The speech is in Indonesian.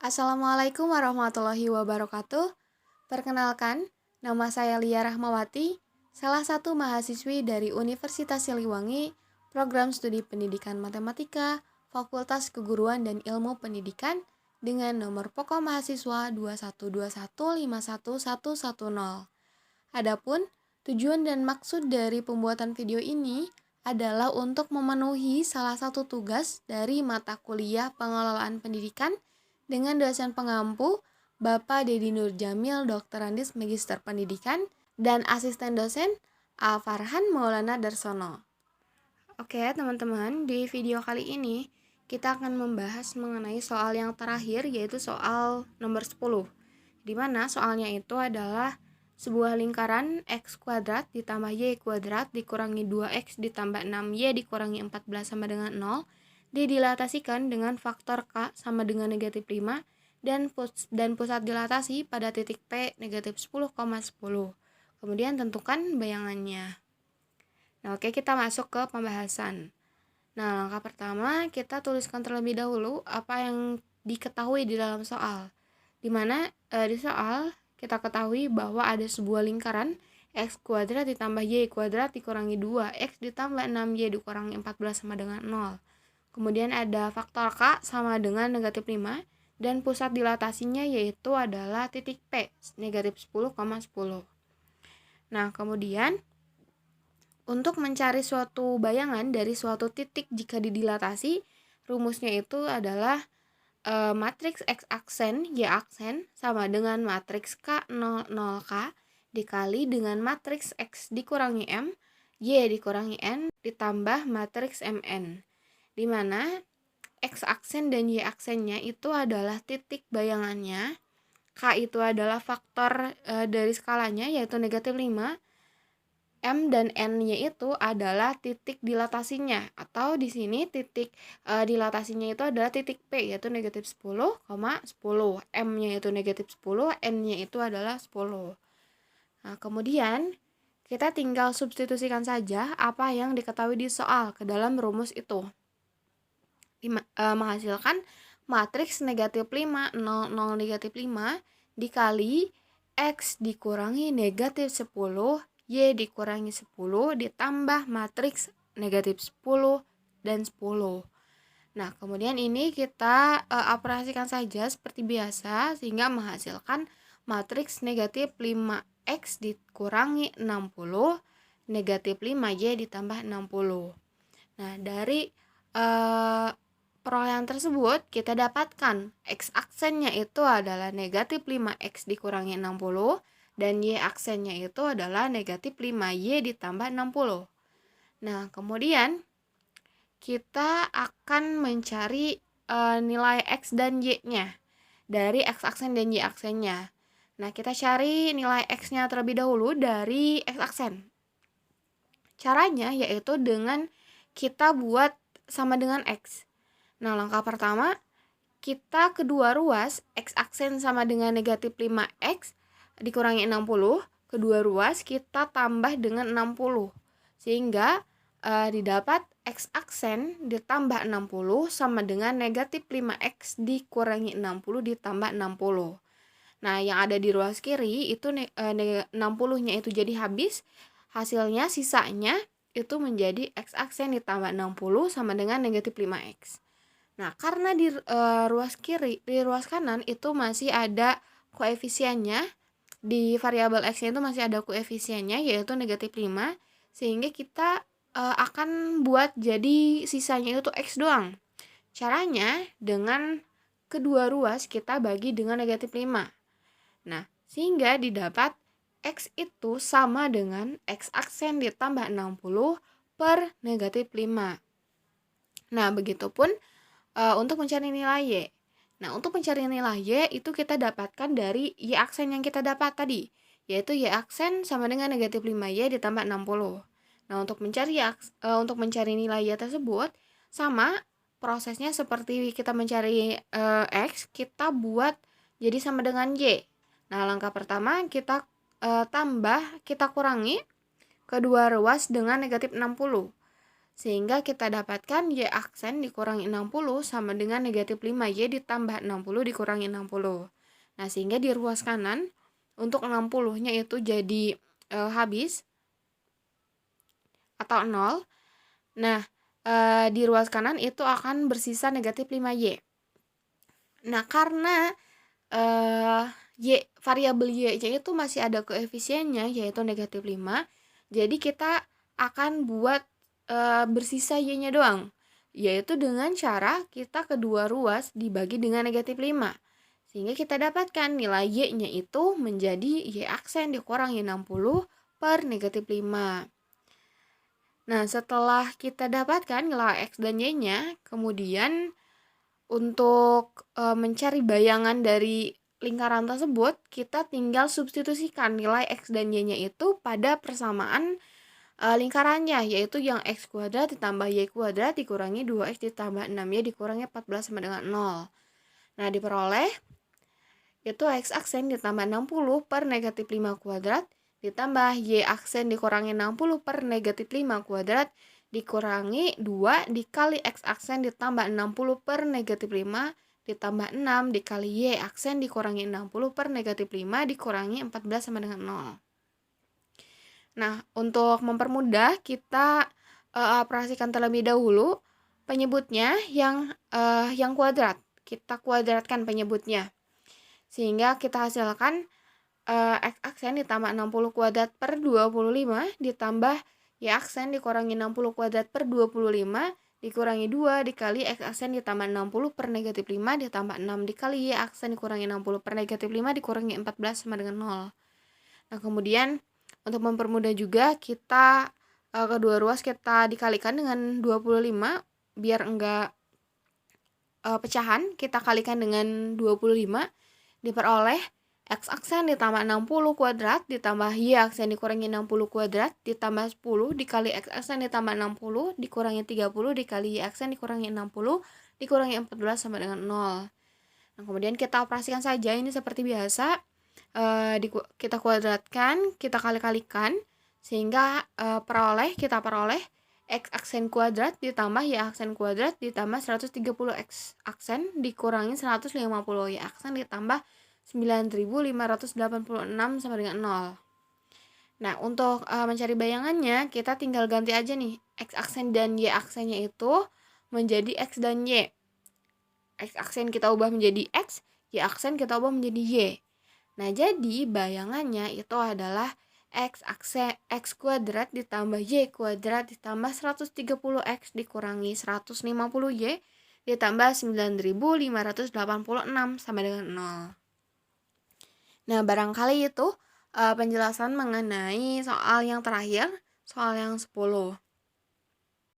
Assalamualaikum warahmatullahi wabarakatuh. Perkenalkan, nama saya Lia Rahmawati, salah satu mahasiswi dari Universitas Siliwangi, Program Studi Pendidikan Matematika, Fakultas Keguruan dan Ilmu Pendidikan dengan nomor pokok mahasiswa 212151110. Adapun tujuan dan maksud dari pembuatan video ini adalah untuk memenuhi salah satu tugas dari mata kuliah Pengelolaan Pendidikan dengan dosen pengampu Bapak Dedi Nurjamil, Doktorandis Magister Pendidikan, dan asisten dosen A. Farhan Maulana Darsono. Oke teman-teman, di video kali ini kita akan membahas mengenai soal yang terakhir, yaitu soal nomor 10, di mana soalnya itu adalah sebuah lingkaran x kuadrat ditambah y kuadrat dikurangi 2x ditambah 6y dikurangi 14 sama dengan 0 didilatasikan dengan faktor K sama dengan negatif 5 dan pusat dilatasi pada titik P negatif 10,10. Kemudian tentukan bayangannya. Nah, oke, kita masuk ke pembahasan. Nah, langkah pertama kita tuliskan terlebih dahulu apa yang diketahui di dalam soal. Dimana di soal kita ketahui bahwa ada sebuah lingkaran x kuadrat ditambah y kuadrat dikurangi 2x ditambah 6y dikurangi 14 sama dengan 0. Kemudian ada faktor K sama dengan negatif 5 dan pusat dilatasinya yaitu adalah titik P negatif 10,10. Nah, kemudian untuk mencari suatu bayangan dari suatu titik jika didilatasi, rumusnya itu adalah matriks X aksen Y aksen sama dengan matriks K00 K dikali dengan matriks X dikurangi M, Y dikurangi N ditambah matriks Mn, di mana X aksen dan Y aksennya itu adalah titik bayangannya, K itu adalah faktor dari skalanya yaitu negatif 5, M dan N-nya itu adalah titik dilatasinya, atau di sini titik dilatasinya itu adalah titik P yaitu negatif 10,10. M-nya itu negatif 10, N-nya itu adalah 10. Nah, kemudian kita tinggal substitusikan saja apa yang diketahui di soal ke dalam rumus itu. Menghasilkan matriks negatif 5, 0, 0, negatif 5 dikali X dikurangi negatif 10, Y dikurangi 10 ditambah matriks negatif 10 dan 10. Nah, kemudian ini kita operasikan saja seperti biasa sehingga menghasilkan matriks negatif 5x dikurangi 60 negatif 5y ditambah 60. Nah, dari perolehan tersebut kita dapatkan x aksennya itu adalah negatif 5x dikurangi 60 dan y aksennya itu adalah negatif 5y ditambah 60. Nah, kemudian kita akan mencari nilai x dan y-nya dari x aksen dan y aksennya. Nah, kita cari nilai x-nya terlebih dahulu dari x aksen. Caranya yaitu dengan kita buat sama dengan x. Nah, langkah pertama, kita kedua ruas x aksen sama dengan negatif 5x dikurangi 60, kedua ruas kita tambah dengan 60. Sehingga didapat x aksen ditambah 60 sama dengan negatif 5x dikurangi 60 ditambah 60. Nah, yang ada di ruas kiri itu 60-nya itu jadi habis. Hasilnya sisanya itu menjadi x aksen ditambah 60 sama dengan negatif 5x. Nah, karena di ruas kiri, di ruas kanan itu masih ada koefisiennya, di variabel x-nya itu masih ada koefisiennya yaitu negatif 5, sehingga kita akan buat jadi sisanya itu x doang. Caranya dengan kedua ruas kita bagi dengan negatif 5. Nah, sehingga didapat x itu sama dengan x aksen ditambah 60 per negatif 5. Nah, begitupun untuk mencari nilai y. Nah, untuk mencari nilai y itu kita dapatkan dari y aksen yang kita dapat tadi, yaitu y aksen sama dengan negatif 5y ditambah 60. Nah, untuk mencari nilai y tersebut sama prosesnya seperti kita mencari x, kita buat jadi sama dengan y. Nah, langkah pertama kita kita kurangi kedua ruas dengan negatif 60. Sehingga kita dapatkan Y aksen dikurangi 60 sama dengan negatif 5Y ditambah 60 dikurangi 60. Nah, sehingga di ruas kanan untuk 60-nya itu jadi habis atau 0. Nah, di ruas kanan itu akan bersisa negatif 5Y. Nah, karena variabel Y-nya itu masih ada koefisiennya yaitu negatif 5, jadi kita akan buat bersisa Y-nya doang, yaitu dengan cara kita kedua ruas dibagi dengan negatif 5. Sehingga kita dapatkan nilai Y-nya itu menjadi Y aksen dikurangi 60 per negatif 5. Nah, setelah kita dapatkan nilai X dan Y-nya, kemudian untuk mencari bayangan dari lingkaran tersebut, kita tinggal substitusikan nilai X dan Y-nya itu pada persamaan lingkarannya, yaitu yang X kuadrat ditambah Y kuadrat dikurangi 2X ditambah 6Y dikurangi 14 sama dengan 0. Nah, diperoleh itu X aksen ditambah 60 per negatif 5 kuadrat ditambah Y aksen dikurangi 60 per negatif 5 kuadrat dikurangi 2 dikali X aksen ditambah 60 per negatif 5 ditambah 6 dikali Y aksen dikurangi 60 per negatif 5 dikurangi 14 sama dengan 0. Nah, untuk mempermudah kita operasikan terlebih dahulu penyebutnya yang kuadrat. Kita kuadratkan penyebutnya. Sehingga kita hasilkan X aksen ditambah 60 kuadrat per 25 ditambah Y aksen dikurangi 60 kuadrat per 25 dikurangi 2 dikali X aksen ditambah 60 per negatif 5 ditambah 6 dikali Y aksen dikurangi 60 per negatif 5 dikurangi 14 sama dengan 0. Nah, kemudian untuk mempermudah juga kita kedua ruas kita dikalikan dengan 25 biar enggak pecahan, kita kalikan dengan 25 diperoleh X aksen ditambah 60 kuadrat ditambah Y aksen dikurangi 60 kuadrat ditambah 10 dikali X aksen ditambah 60 dikurangi 30 dikali Y aksen dikurangi 60 dikurangi 14 sama dengan 0. Nah, kemudian kita operasikan saja ini seperti biasa. Kita kuadratkan, kita kali-kalikan sehingga kita peroleh X aksen kuadrat ditambah Y aksen kuadrat ditambah 130 X aksen dikurangi 150 Y aksen ditambah 9.586 sama dengan 0. Nah, untuk mencari bayangannya kita tinggal ganti aja nih X aksen dan Y aksennya itu menjadi X dan Y. X aksen kita ubah menjadi X, Y aksen kita ubah menjadi Y. Nah, jadi bayangannya itu adalah X aksen X kuadrat ditambah Y kuadrat ditambah 130X dikurangi 150Y ditambah 9.586 sama dengan 0. Nah, barangkali itu penjelasan mengenai soal yang terakhir, soal yang 10.